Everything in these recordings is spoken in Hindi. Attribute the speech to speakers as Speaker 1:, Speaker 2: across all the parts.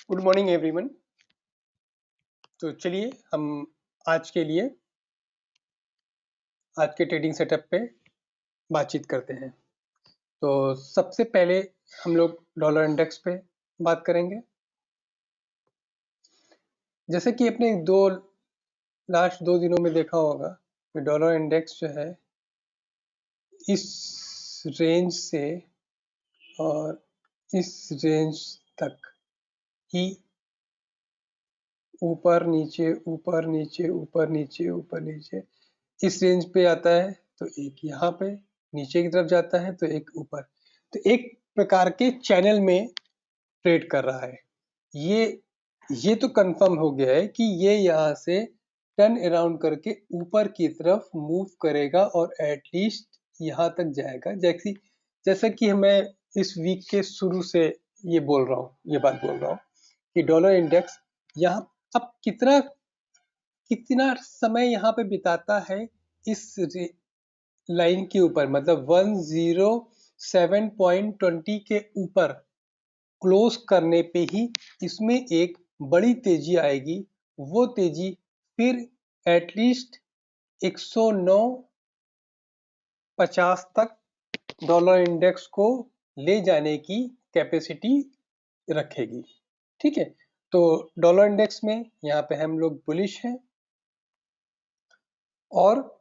Speaker 1: Good morning everyone. तो चलिए हम आज के लिए आज के ट्रेडिंग सेटअप पे बातचीत करते हैं। तो सबसे पहले हम लोग डॉलर इंडेक्स पे बात करेंगे। जैसे कि अपने लास्ट दो दिनों में देखा होगा कि डॉलर इंडेक्स जो है इस रेंज से और इस रेंज तक ही ऊपर नीचे ऊपर नीचे ऊपर नीचे ऊपर नीचे इस रेंज पे आता है, तो एक यहाँ पे नीचे की तरफ जाता है, तो एक ऊपर, तो एक प्रकार के चैनल में ट्रेड कर रहा है। ये तो कंफर्म हो गया है कि ये यहाँ से टर्न अराउंड करके ऊपर की तरफ मूव करेगा और एटलीस्ट यहाँ तक जाएगा। जैसा कि मैं इस वीक के शुरू से ये बात बोल रहा हूँ कि डॉलर इंडेक्स यहाँ अब कितना समय यहाँ पे बिताता है इस लाइन के ऊपर, मतलब 107.20 के ऊपर क्लोज करने पे ही इसमें एक बड़ी तेजी आएगी। वो तेजी फिर एटलीस्ट 109.50 तक डॉलर इंडेक्स को ले जाने की कैपेसिटी रखेगी। ठीक है, तो डॉलर इंडेक्स में यहाँ पे हम लोग बुलिश हैं और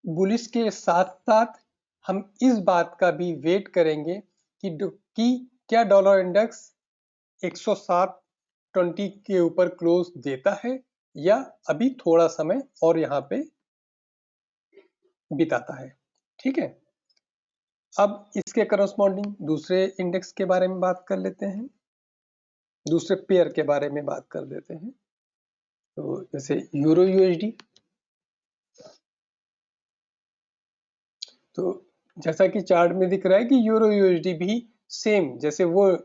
Speaker 1: बुलिश के साथ साथ हम इस बात का भी वेट करेंगे कि क्या डॉलर इंडेक्स 107.20 के ऊपर क्लोज देता है या अभी थोड़ा समय और यहाँ पे बिताता है। ठीक है, अब इसके करस्पॉन्डिंग दूसरे इंडेक्स के बारे में बात कर लेते हैं, दूसरे पेयर के बारे में बात कर देते हैं। तो जैसे यूरो यूएसडी, तो जैसा कि चार्ट में दिख रहा है कि यूरो यूएसडी भी सेम जैसे वो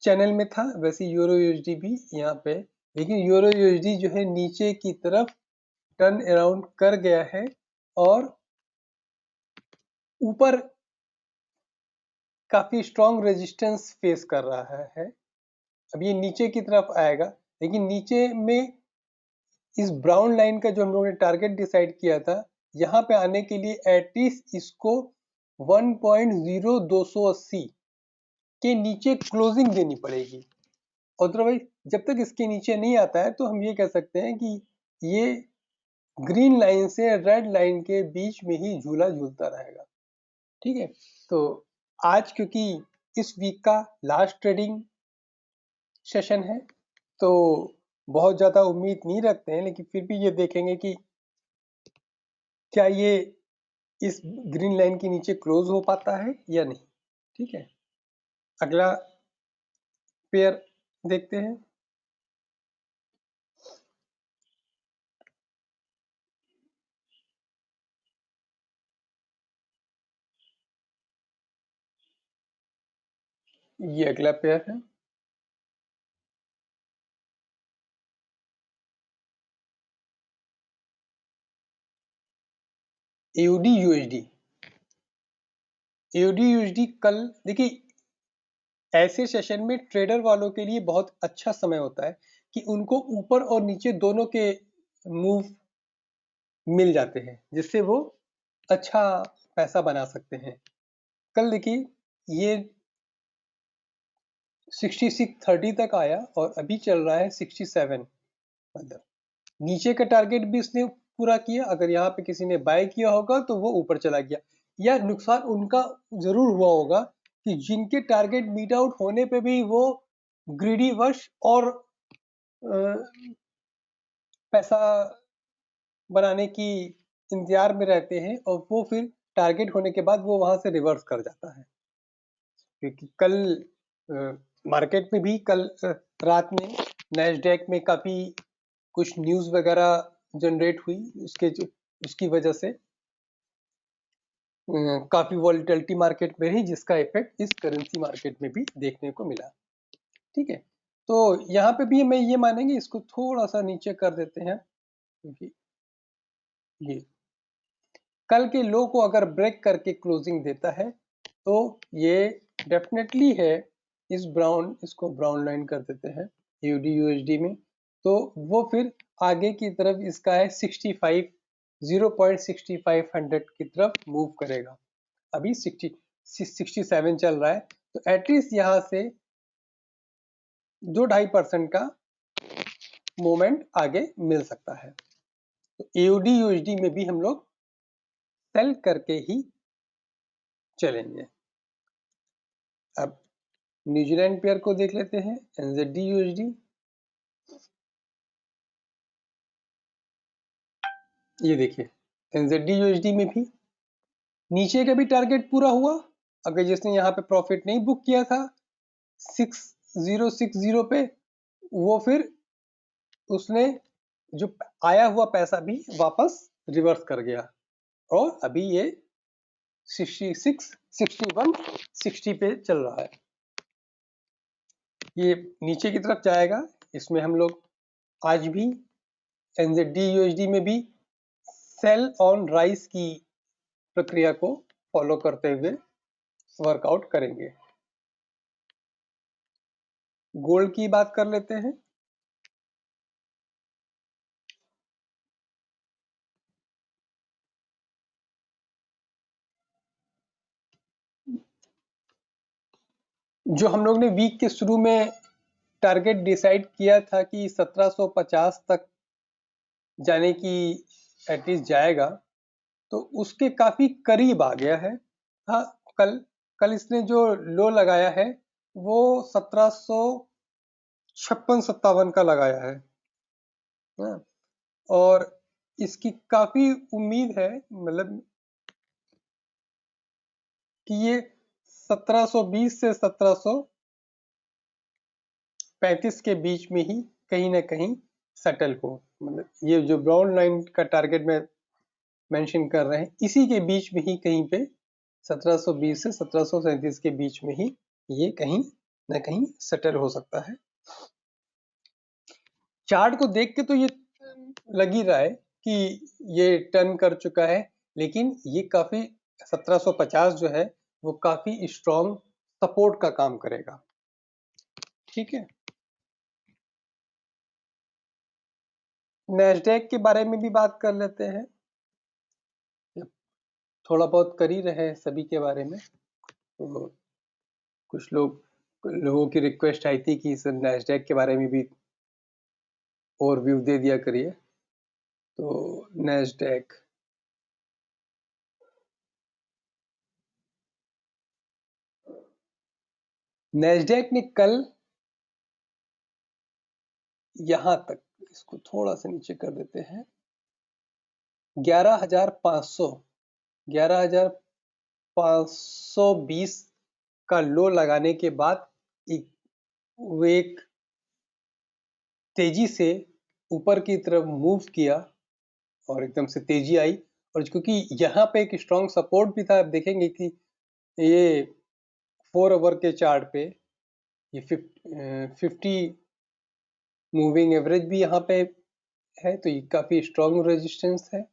Speaker 1: चैनल में था वैसे यूरो यूएसडी भी यहाँ पे, लेकिन यूरो यूएसडी जो है नीचे की तरफ टर्न अराउंड कर गया है और ऊपर काफी स्ट्रॉन्ग रेजिस्टेंस फेस कर रहा है। अब ये नीचे की तरफ आएगा, लेकिन नीचे में इस ब्राउन लाइन का जो हम लोगों ने टारगेट डिसाइड किया था, यहाँ पे आने के लिए एटलीस्ट इसको 1.0280 के नीचे क्लोजिंग देनी पड़ेगी। अदरवाइज जब तक इसके नीचे नहीं आता है तो हम ये कह सकते हैं कि ये ग्रीन लाइन से रेड लाइन के बीच में ही झूला झूलता रहेगा। ठीक है, तो आज क्योंकि इस वीक का लास्ट ट्रेडिंग सेशन है तो बहुत ज्यादा उम्मीद नहीं रखते हैं, लेकिन फिर भी ये देखेंगे कि क्या ये इस ग्रीन लाइन के नीचे क्लोज हो पाता है या नहीं। ठीक है, अगला पेयर देखते हैं। ये अगला पेयर है एयूडी यूएसडी। एयूडी यूएसडी कल देखिए ऐसे सेशन में ट्रेडर वालों के लिए बहुत अच्छा समय होता है कि उनको ऊपर और नीचे दोनों के मूव मिल जाते हैं, जिससे वो अच्छा पैसा बना सकते हैं। कल देखिए ये 6630 तक आया और अभी चल रहा है 67, मतलब नीचे का टारगेट भी इसने पूरा किया। अगर यहाँ पे किसी ने बाय किया होगा तो वो ऊपर चला गया, या नुकसान उनका जरूर हुआ होगा कि जिनके टारगेट मीट आउट होने पे भी वो ग्रीडी वश और पैसा बनाने की इंतजार में रहते हैं और वो फिर टारगेट होने के बाद वो वहां से रिवर्स कर जाता है। क्योंकि कल मार्केट में भी कल रात में नैस्डैक में काफी कुछ न्यूज वगैरह जनरेट हुई, उसकी वजह से काफी वॉलीटिलिटी मार्केट में रही, जिसका इफेक्ट इस करेंसी मार्केट में भी देखने को मिला। ठीक है, तो यहाँ पे भी मैं ये मानेंगे इसको थोड़ा सा नीचे कर देते हैं, क्योंकि ये कल के लो को अगर ब्रेक करके क्लोजिंग देता है तो ये डेफिनेटली है इसको ब्राउन लाइन कर देते हैं AUD USD में, तो वो फिर आगे की तरफ इसका है 0.6500 की तरफ मूव करेगा। अभी 67 चल रहा है, तो एटलीस्ट यहाँ से 2-2.5% का मूवमेंट आगे मिल सकता है। तो AUD USD में भी हम लोग सेल करके ही चलेंगे। अब न्यूजीलैंड पेयर को देख लेते हैं, NZD USD। ये देखिए NZD USD में भी नीचे का भी टारगेट पूरा हुआ। अगर जिसने यहाँ पे प्रॉफिट नहीं बुक किया था 6060 पे, वो फिर उसने जो आया हुआ पैसा भी वापस रिवर्स कर गया और अभी ये 66, 61, 60 पे चल रहा है। ये नीचे की तरफ जाएगा। इसमें हम लोग आज भी NZD USD में भी सेल ऑन राइज की प्रक्रिया को फॉलो करते हुए वर्कआउट करेंगे। गोल्ड की बात कर लेते हैं। जो हम लोग ने वीक के शुरू में टारगेट डिसाइड किया था कि 1750 तक जाने की एटलीस्ट जाएगा, तो उसके काफी करीब आ गया है। हाँ, कल इसने जो लो लगाया है वो 1756-57 का लगाया है। हाँ, और इसकी काफी उम्मीद है, मतलब कि ये 1720 से 1735 के बीच में ही कहीं ना कहीं सेटल हो। मतलब ये जो ब्राउन लाइन का टारगेट में मेंशन कर रहे हैं, इसी के बीच में ही कहीं पे 1720 से 1737 के बीच में ही ये कहीं ना कहीं सेटल हो सकता है। चार्ट को देख के तो ये लग ही रहा है कि ये टर्न कर चुका है, लेकिन ये काफी 1750 जो है वो काफी स्ट्रॉन्ग सपोर्ट का काम करेगा। ठीक है, नैस्डैक के बारे में भी बात कर लेते हैं। थोड़ा बहुत कर ही रहे हैं सभी के बारे में, तो कुछ लोगों की रिक्वेस्ट आई थी कि इस नैस्डैक के बारे में भी ओवरव्यू दे दिया करिए। तो नैस्डैक ने कल यहां तक, इसको थोड़ा सा नीचे कर देते हैं, 11,520 का लो लगाने के बाद वो एक तेजी से ऊपर की तरफ मूव किया और एकदम से तेजी आई। और क्योंकि यहाँ पे एक स्ट्रॉन्ग सपोर्ट भी था, आप देखेंगे कि ये 4 आवर के चार्ट पे ये 50 मूविंग एवरेज भी यहाँ पे है, तो ये काफी स्ट्रॉन्ग रेजिस्टेंस है,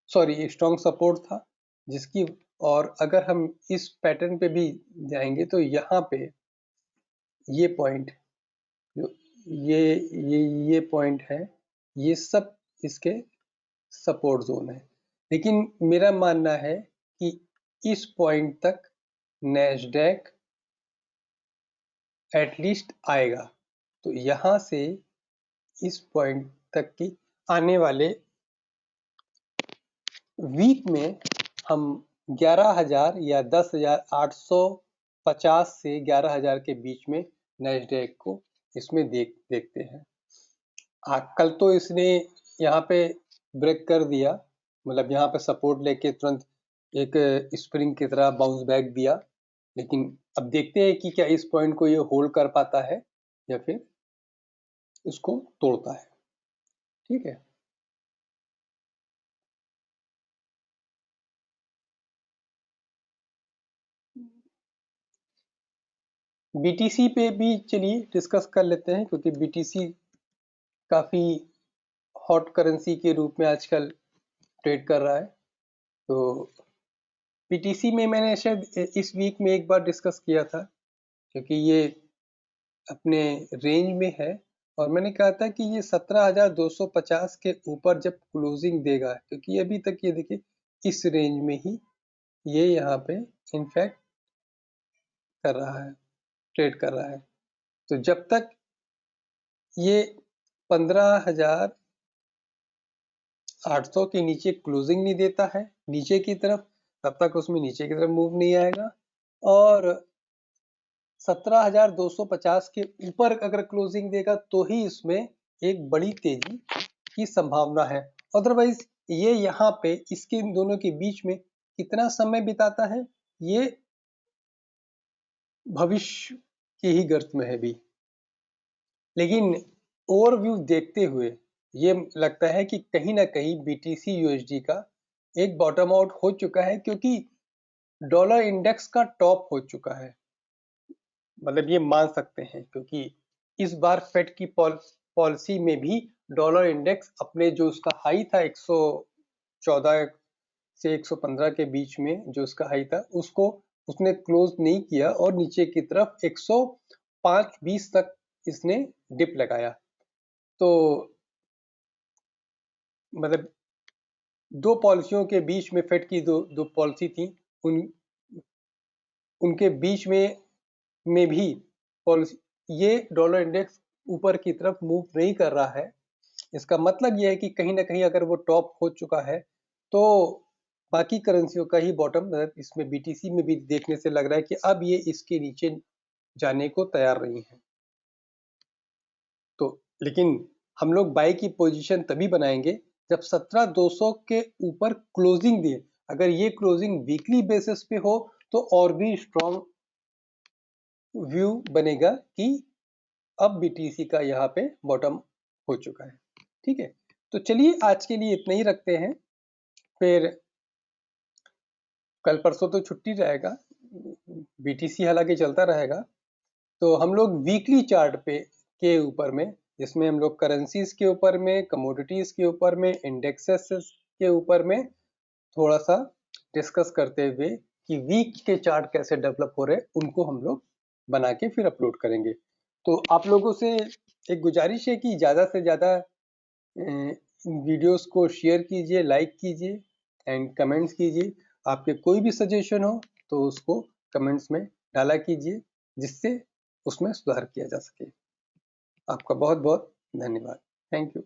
Speaker 1: सॉरी स्ट्रॉन्ग सपोर्ट था जिसकी। और अगर हम इस पैटर्न पे भी जाएंगे तो यहाँ पे ये पॉइंट, जो ये ये पॉइंट है, ये सब इसके सपोर्ट जोन है। लेकिन मेरा मानना है कि इस पॉइंट तक नैस्डैक एटलीस्ट आएगा। तो यहाँ से इस पॉइंट तक की आने वाले वीक में हम 11,000 या 10,850 से 11,000 के बीच में नैस्डैक को इसमें देखते हैं। कल तो इसने यहाँ पे ब्रेक कर दिया, मतलब यहाँ पे सपोर्ट लेके तुरंत एक स्प्रिंग की तरह बाउंस बैक दिया, लेकिन अब देखते हैं कि क्या इस पॉइंट को ये होल्ड कर पाता है या फिर इसको तोड़ता है। ठीक है, BTC पे भी चलिए डिस्कस कर लेते हैं, क्योंकि BTC काफी हॉट करेंसी के रूप में आजकल ट्रेड कर रहा है। तो पीटीसी में मैंने शायद इस वीक में एक बार डिस्कस किया था, क्योंकि ये अपने रेंज में है, और मैंने कहा था कि ये 17,250 के ऊपर जब क्लोजिंग देगा, क्योंकि अभी तक ये देखिए इस रेंज में ही ये यहाँ पे इनफैक्ट कर रहा है, ट्रेड कर रहा है। तो जब तक ये 15,800 के नीचे क्लोजिंग नहीं देता है नीचे की तरफ, तब तक उसमें नीचे की तरफ मूव नहीं आएगा। और 17,250 के ऊपर अगर क्लोजिंग देगा तो ही इसमें एक बड़ी तेजी की संभावना है। अदरवाइज ये यहाँ पे इसके इन दोनों के बीच में कितना समय बिताता है, ये भविष्य की ही गर्त में है भी। लेकिन ओवरव्यू देखते हुए ये लगता है कि कहीं ना कहीं बीटीसी यूएसडी का एक बॉटम आउट हो चुका है, क्योंकि डॉलर इंडेक्स का टॉप हो चुका है, मतलब ये मान सकते हैं, क्योंकि इस बार फेड की पॉलिसी में भी डॉलर इंडेक्स अपने जो उसका हाई था 114 से 115 के बीच में जो उसका हाई था, उसको उसने क्लोज नहीं किया और नीचे की तरफ 105.20 तक इसने डिप लगाया। तो मतलब दो पॉलिसियों के बीच में फेड की दो पॉलिसी थी, उनके बीच में भी पॉलिसी ये डॉलर इंडेक्स ऊपर की तरफ मूव नहीं कर रहा है। इसका मतलब यह है कि कहीं ना कहीं अगर वो टॉप हो चुका है तो बाकी करेंसियों का ही बॉटम, मतलब इसमें बीटीसी में भी देखने से लग रहा है कि अब ये इसके नीचे जाने को तैयार नहीं है। तो लेकिन हम लोग बाई की पोजीशन तभी बनाएंगे जब 17,200 के ऊपर क्लोजिंग दे। अगर ये क्लोजिंग वीकली बेसिस पे हो तो और भी स्ट्रॉन्ग व्यू बनेगा कि अब बीटीसी का यहाँ पे बॉटम हो चुका है। ठीक है, तो चलिए आज के लिए इतना ही रखते हैं, फिर कल परसों तो छुट्टी रहेगा, बीटीसी हालांकि चलता रहेगा। तो हम लोग वीकली चार्ट पे के ऊपर में, जिसमें हम लोग करेंसीज के ऊपर में, कमोडिटीज के ऊपर में, इंडेक्सेस के ऊपर में थोड़ा सा डिस्कस करते हुए कि वीक के चार्ट कैसे डेवलप हो रहे हैं, उनको हम लोग बना के फिर अपलोड करेंगे। तो आप लोगों से एक गुजारिश है कि ज़्यादा से ज़्यादा वीडियोस को शेयर कीजिए, लाइक कीजिए एंड कमेंट्स कीजिए। आपके कोई भी सजेशन हो तो उसको कमेंट्स में डाला कीजिए, जिससे उसमें सुधार किया जा सके। आपका बहुत बहुत धन्यवाद। Thank you.